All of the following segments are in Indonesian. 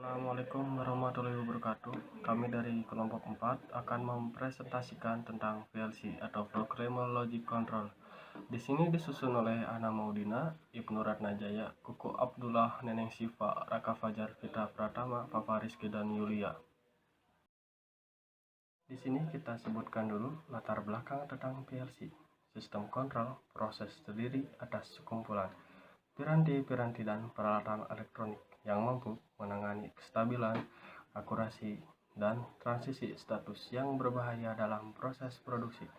Assalamualaikum warahmatullahi wabarakatuh. Kami dari kelompok 4 akan mempresentasikan tentang PLC atau Programmable Logic Control. Di sini disusun oleh Ana Maudina, Ibnu Ratnajaya, Kuku Abdullah, Neneng Siva, Raka Fajar, Fitra Pratama, Papa Rizky, dan Yulia. Di sini kita sebutkan dulu latar belakang tentang PLC. Sistem kontrol proses terdiri atas sekumpulan piranti-piranti dan peralatan elektronik yang mampu menangani kestabilan, akurasi, dan transisi status yang berbahaya dalam proses produksi.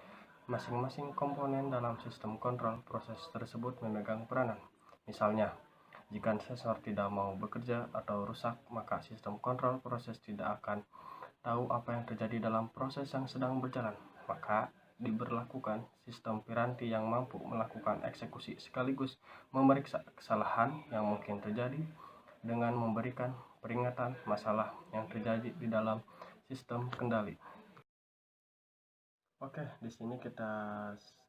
Masing-masing komponen dalam sistem kontrol proses tersebut memegang peranan. Misalnya, jika sensor tidak mau bekerja atau rusak, maka sistem kontrol proses tidak akan tahu apa yang terjadi dalam proses yang sedang berjalan. Maka diberlakukan sistem piranti yang mampu melakukan eksekusi sekaligus memeriksa kesalahan yang mungkin terjadi dengan memberikan peringatan masalah yang terjadi di dalam sistem kendali. Oke, di sini kita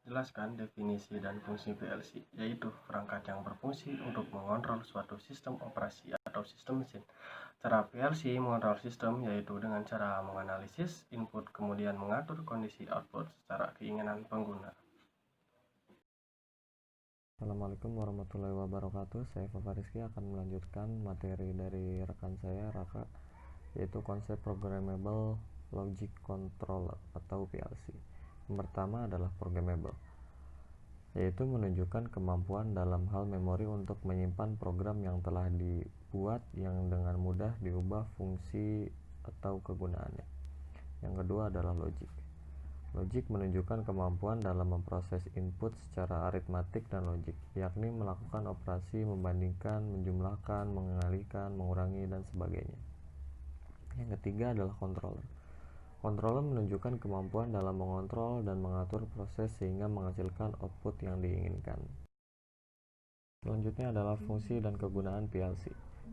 jelaskan definisi dan fungsi PLC, yaitu perangkat yang berfungsi untuk mengontrol suatu sistem operasi atau sistem mesin. Cara PLC mengontrol sistem yaitu dengan cara menganalisis input kemudian mengatur kondisi output secara keinginan pengguna. Assalamualaikum warahmatullahi wabarakatuh. Saya Papa Rizky akan melanjutkan materi dari rekan saya Raka, yaitu konsep Programmable Logic Controller atau PLC. Yang pertama adalah programmable, yaitu menunjukkan kemampuan dalam hal memori untuk menyimpan program yang telah dibuat yang dengan mudah diubah fungsi atau kegunaannya. Yang kedua adalah logic. Logic menunjukkan kemampuan dalam memproses input secara aritmatik dan logik, yakni melakukan operasi membandingkan, menjumlahkan, mengalihkan, mengurangi, dan sebagainya. Yang ketiga adalah controller. Controller menunjukkan kemampuan dalam mengontrol dan mengatur proses sehingga menghasilkan output yang diinginkan. Selanjutnya adalah fungsi dan kegunaan PLC.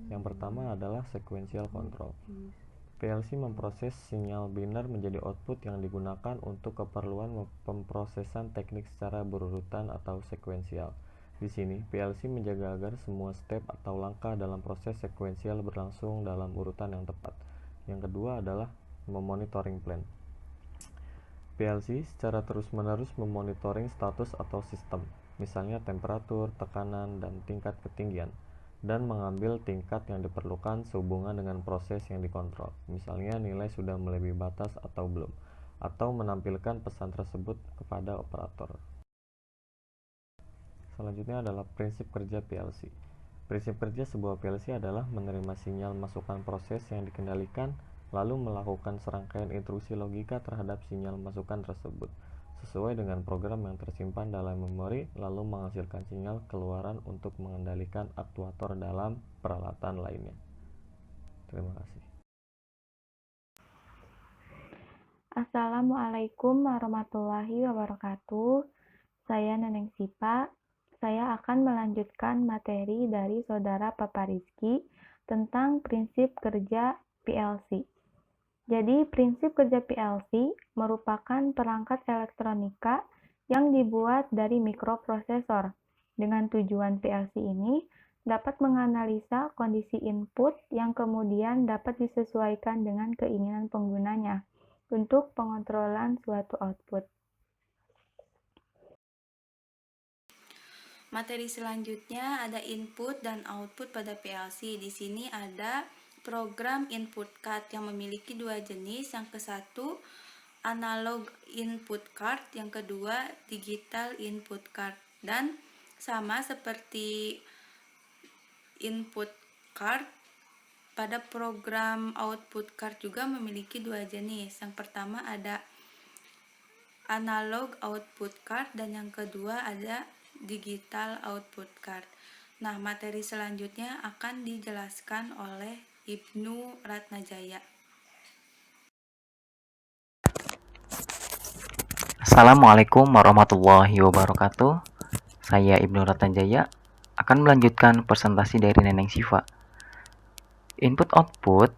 Yang pertama adalah sequential control. PLC memproses sinyal binar menjadi output yang digunakan untuk keperluan pemrosesan teknik secara berurutan atau sekuensial. Di sini, PLC menjaga agar semua step atau langkah dalam proses sekuensial berlangsung dalam urutan yang tepat. Yang kedua adalah memonitoring plan. PLC secara terus-menerus memonitoring status atau sistem, misalnya temperatur, tekanan, dan tingkat ketinggian, dan mengambil tingkat yang diperlukan sehubungan dengan proses yang dikontrol, misalnya nilai sudah melebihi batas atau belum, atau menampilkan pesan tersebut kepada operator. Selanjutnya adalah prinsip kerja PLC. Prinsip kerja sebuah PLC adalah menerima sinyal masukan proses yang dikendalikan, lalu melakukan serangkaian instruksi logika terhadap sinyal masukan tersebut, sesuai dengan program yang tersimpan dalam memori, lalu menghasilkan sinyal keluaran untuk mengendalikan aktuator dalam peralatan lainnya. Terima kasih. Assalamualaikum warahmatullahi wabarakatuh. Saya Neneng Sipa. Saya akan melanjutkan materi dari saudara Papa Rizky tentang prinsip kerja PLC. Jadi, prinsip kerja PLC merupakan perangkat elektronika yang dibuat dari mikroprosesor. Dengan tujuan PLC ini dapat menganalisa kondisi input yang kemudian dapat disesuaikan dengan keinginan penggunanya untuk pengontrolan suatu output. Materi selanjutnya ada input dan output pada PLC. Di sini ada program input card yang memiliki dua jenis. Yang ke satu analog input card, yang kedua digital input card. Dan sama seperti input card, pada program output card juga memiliki dua jenis. Yang pertama ada analog output card dan yang kedua ada digital output card. Nah, materi selanjutnya akan dijelaskan oleh Ibnu Ratnajaya. Assalamualaikum warahmatullahi wabarakatuh. Saya Ibnu Ratnajaya akan melanjutkan presentasi dari Neneng Siva. Input-output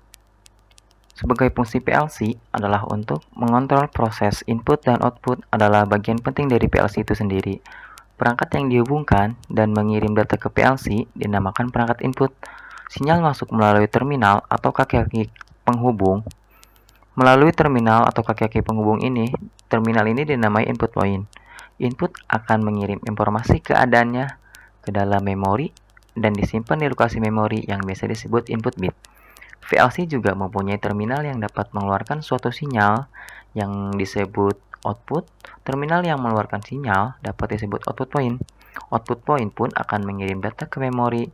sebagai fungsi PLC adalah untuk mengontrol proses input dan output adalah bagian penting dari PLC itu sendiri. Perangkat yang dihubungkan dan mengirim data ke PLC dinamakan perangkat input. sinyal masuk melalui terminal atau kaki-kaki penghubung. Melalui terminal atau kaki-kaki penghubung ini, terminal ini dinamai input point. Input akan mengirim informasi keadaannya ke dalam memori dan disimpan di lokasi memori yang biasa disebut input bit. VLC juga mempunyai terminal yang dapat mengeluarkan suatu sinyal yang disebut output. Terminal yang mengeluarkan sinyal dapat disebut output point. Output point pun akan mengirim data ke memori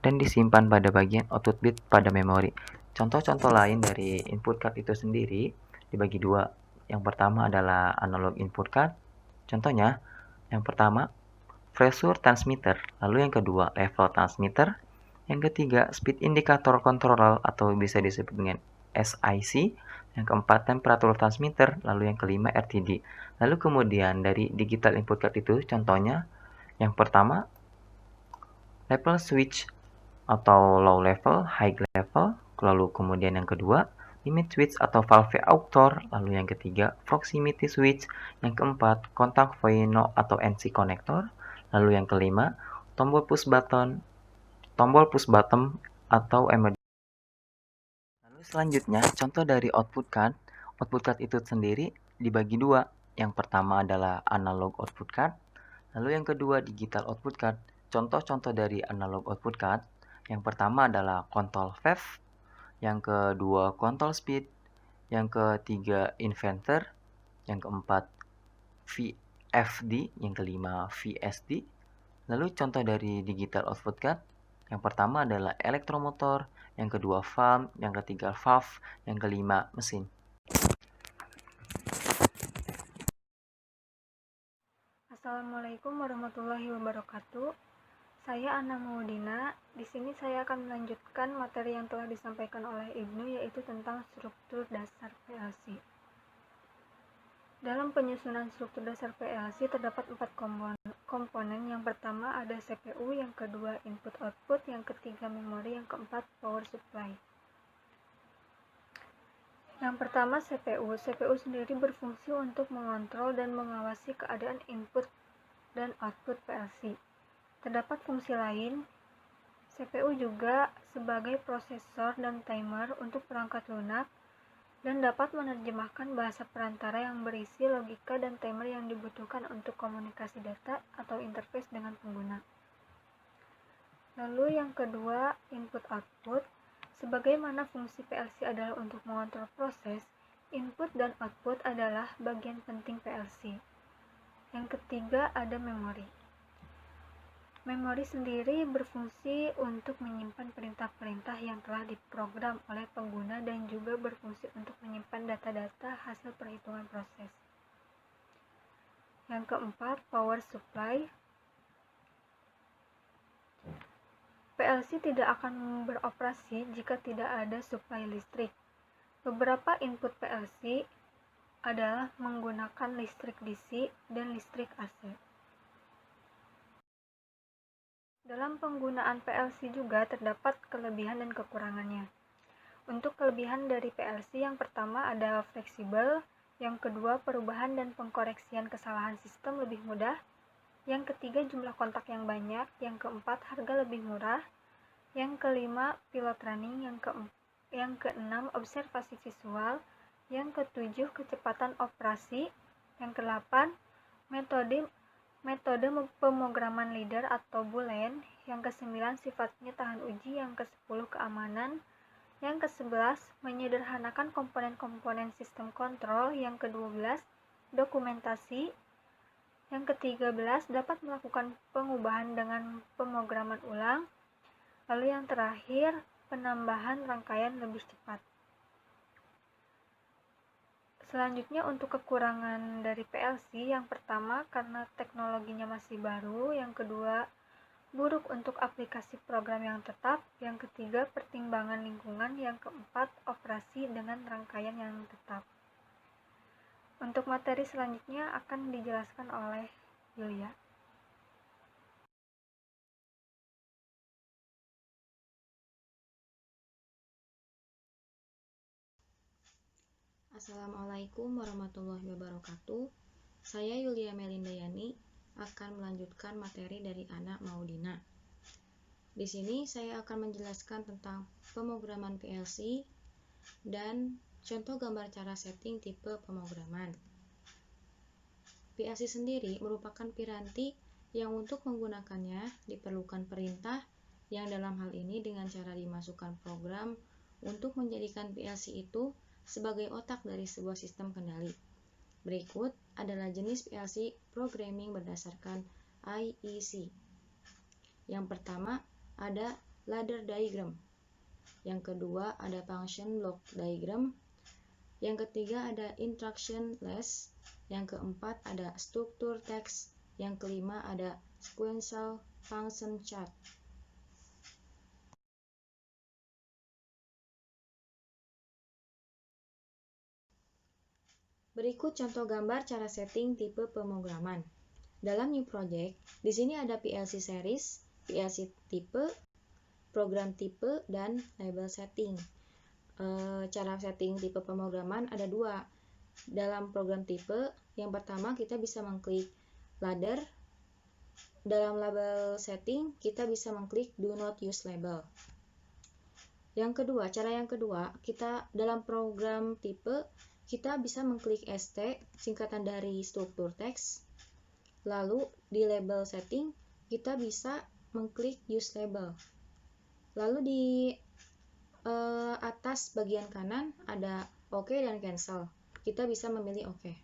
dan disimpan pada bagian output bit pada memori. Contoh-contoh lain dari input card itu sendiri dibagi dua. Yang pertama adalah analog input card. Contohnya, yang pertama pressure transmitter, lalu yang kedua level transmitter, yang ketiga speed indicator controller atau bisa disebut dengan SIC, yang keempat temperature transmitter, lalu yang kelima RTD. Lalu kemudian dari digital input card itu contohnya yang pertama level switch atau low level, high level, lalu kemudian yang kedua limit switch atau valve auctor, lalu yang ketiga proximity switch, yang keempat contact point atau NC connector, lalu yang kelima tombol push button atau emergency. Lalu selanjutnya contoh dari output card. Output card itu sendiri dibagi dua. Yang pertama adalah analog output card, lalu yang kedua digital output card. Contoh-contoh dari analog output card, yang pertama adalah control valve, yang kedua control speed, yang ketiga inverter, yang keempat VFD, yang kelima VSD. Lalu contoh dari digital output card, yang pertama adalah elektromotor, yang kedua valve, yang ketiga valve, yang kelima mesin. Assalamualaikum warahmatullahi wabarakatuh. Saya Anna Maudina. Di sini saya akan melanjutkan materi yang telah disampaikan oleh Ibnu, yaitu tentang struktur dasar PLC. Dalam penyusunan struktur dasar PLC terdapat 4 komponen. Yang pertama ada CPU, yang kedua input-output, yang ketiga memori, yang keempat power supply. Yang pertama CPU. CPU sendiri berfungsi untuk mengontrol dan mengawasi keadaan input dan output PLC. Terdapat fungsi lain. CPU juga sebagai prosesor dan timer untuk perangkat lunak dan dapat menerjemahkan bahasa perantara yang berisi logika dan timer yang dibutuhkan untuk komunikasi data atau interface dengan pengguna. Lalu yang kedua, input-output. Sebagaimana fungsi PLC adalah untuk mengontrol proses, input dan output adalah bagian penting PLC. Yang ketiga ada memori. Memori sendiri berfungsi untuk menyimpan perintah-perintah yang telah diprogram oleh pengguna dan juga berfungsi untuk menyimpan data-data hasil perhitungan proses. Yang keempat, power supply. PLC tidak akan beroperasi jika tidak ada suplai listrik. Beberapa input PLC adalah menggunakan listrik DC dan listrik AC. Dalam penggunaan PLC juga terdapat kelebihan dan kekurangannya. Untuk kelebihan dari PLC, yang pertama ada fleksibel, yang kedua perubahan dan pengkoreksian kesalahan sistem lebih mudah, yang ketiga jumlah kontak yang banyak, yang keempat harga lebih murah, yang kelima pilot running, yang keenam observasi visual, yang ketujuh kecepatan operasi, yang kedelapan metode pemrograman leader atau boolean, yang kesembilan sifatnya tahan uji, yang kesepuluh keamanan, yang ke-11 menyederhanakan komponen-komponen sistem kontrol, yang ke-12 dokumentasi, yang ke-13 dapat melakukan pengubahan dengan pemrograman ulang, lalu yang terakhir penambahan rangkaian lebih cepat. Selanjutnya untuk kekurangan dari PLC, yang pertama karena teknologinya masih baru, yang kedua buruk untuk aplikasi program yang tetap, yang ketiga pertimbangan lingkungan, yang keempat operasi dengan rangkaian yang tetap. Untuk materi selanjutnya akan dijelaskan oleh Yulia. Assalamualaikum warahmatullahi wabarakatuh. Saya Yulia Melindayani akan melanjutkan materi dari Anna Maudina. Di sini saya akan menjelaskan tentang pemrograman PLC dan contoh gambar cara setting tipe pemrograman. PLC sendiri merupakan piranti yang untuk menggunakannya diperlukan perintah yang dalam hal ini dengan cara dimasukkan program untuk menjadikan PLC itu sebagai otak dari sebuah sistem kendali. Berikut adalah jenis PLC programming berdasarkan IEC. Yang pertama ada ladder diagram. Yang kedua ada function block diagram. Yang ketiga ada instruction list. Yang keempat ada struktur text. Yang kelima ada sequential function chart. Berikut contoh gambar cara setting tipe pemrograman. Dalam new project, di sini ada PLC series, PLC tipe, program tipe, dan label setting. Cara setting tipe pemrograman ada dua. Dalam program tipe, yang pertama kita bisa mengklik ladder. Dalam label setting, kita bisa mengklik do not use label. Cara yang kedua, kita dalam program tipe, kita bisa mengklik ST, singkatan dari struktur teks. Lalu di label setting, kita bisa mengklik use label. Lalu di atas bagian kanan ada OK dan cancel. Kita bisa memilih OK.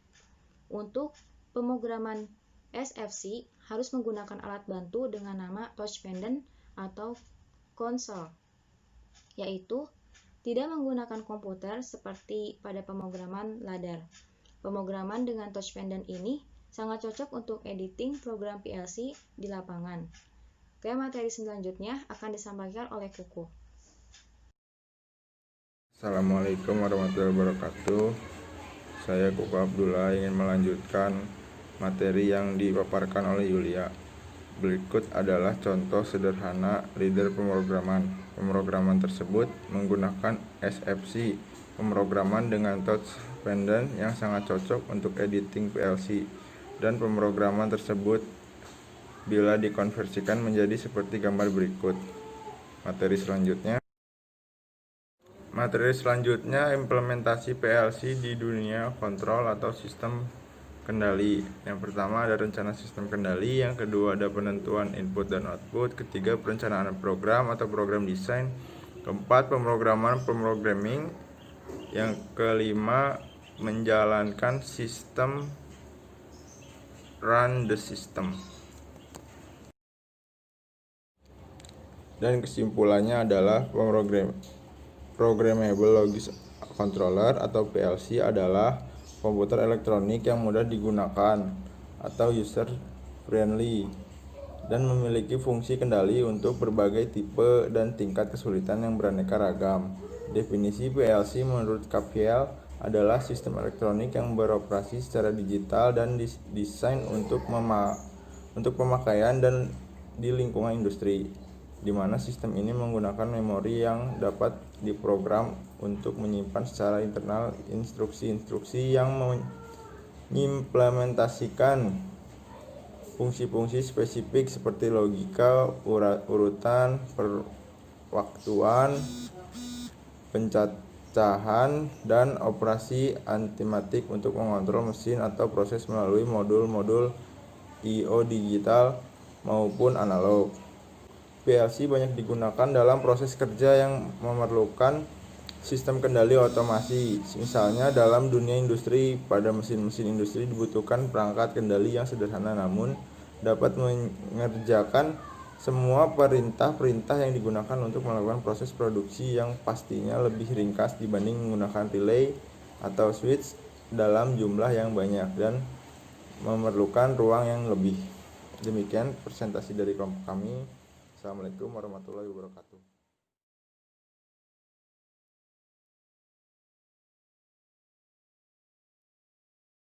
Untuk pemrograman SFC harus menggunakan alat bantu dengan nama touch pendant atau konsol, yaitu tidak menggunakan komputer seperti pada pemrograman ladder. Pemrograman dengan touch pendant ini sangat cocok untuk editing program PLC di lapangan. Oke, materi selanjutnya akan disampaikan oleh Kuku. Assalamualaikum warahmatullahi wabarakatuh. Saya Kuku Abdullah ingin melanjutkan materi yang dipaparkan oleh Yulia. Berikut adalah contoh sederhana reader pemrograman. Pemrograman tersebut menggunakan SFC, pemrograman dengan touch pendant yang sangat cocok untuk editing PLC, dan pemrograman tersebut bila dikonversikan menjadi seperti gambar berikut. Materi selanjutnya implementasi PLC di dunia kontrol atau sistem kendali. Yang pertama ada rencana sistem kendali, yang kedua ada penentuan input dan output, ketiga perencanaan program atau program desain, keempat pemrogramming, yang kelima menjalankan sistem run the system. Dan kesimpulannya adalah programmable logic controller atau PLC adalah komputer elektronik yang mudah digunakan atau user friendly dan memiliki fungsi kendali untuk berbagai tipe dan tingkat kesulitan yang beraneka ragam. Definisi PLC menurut KPL adalah sistem elektronik yang beroperasi secara digital dan didesain untuk pemakaian dan di lingkungan industri, di mana sistem ini menggunakan memori yang dapat diprogram untuk menyimpan secara internal instruksi-instruksi yang mengimplementasikan fungsi-fungsi spesifik seperti logika, urutan, perwaktuan, pencacahan, dan operasi aritmatik untuk mengontrol mesin atau proses melalui modul-modul I/O digital maupun analog. PLC banyak digunakan dalam proses kerja yang memerlukan sistem kendali otomasi. Misalnya dalam dunia industri, pada mesin-mesin industri dibutuhkan perangkat kendali yang sederhana namun dapat mengerjakan semua perintah-perintah yang digunakan untuk melakukan proses produksi yang pastinya lebih ringkas dibanding menggunakan relay atau switch dalam jumlah yang banyak dan memerlukan ruang yang lebih. Demikian presentasi dari kelompok kami. Assalamualaikum warahmatullahi wabarakatuh.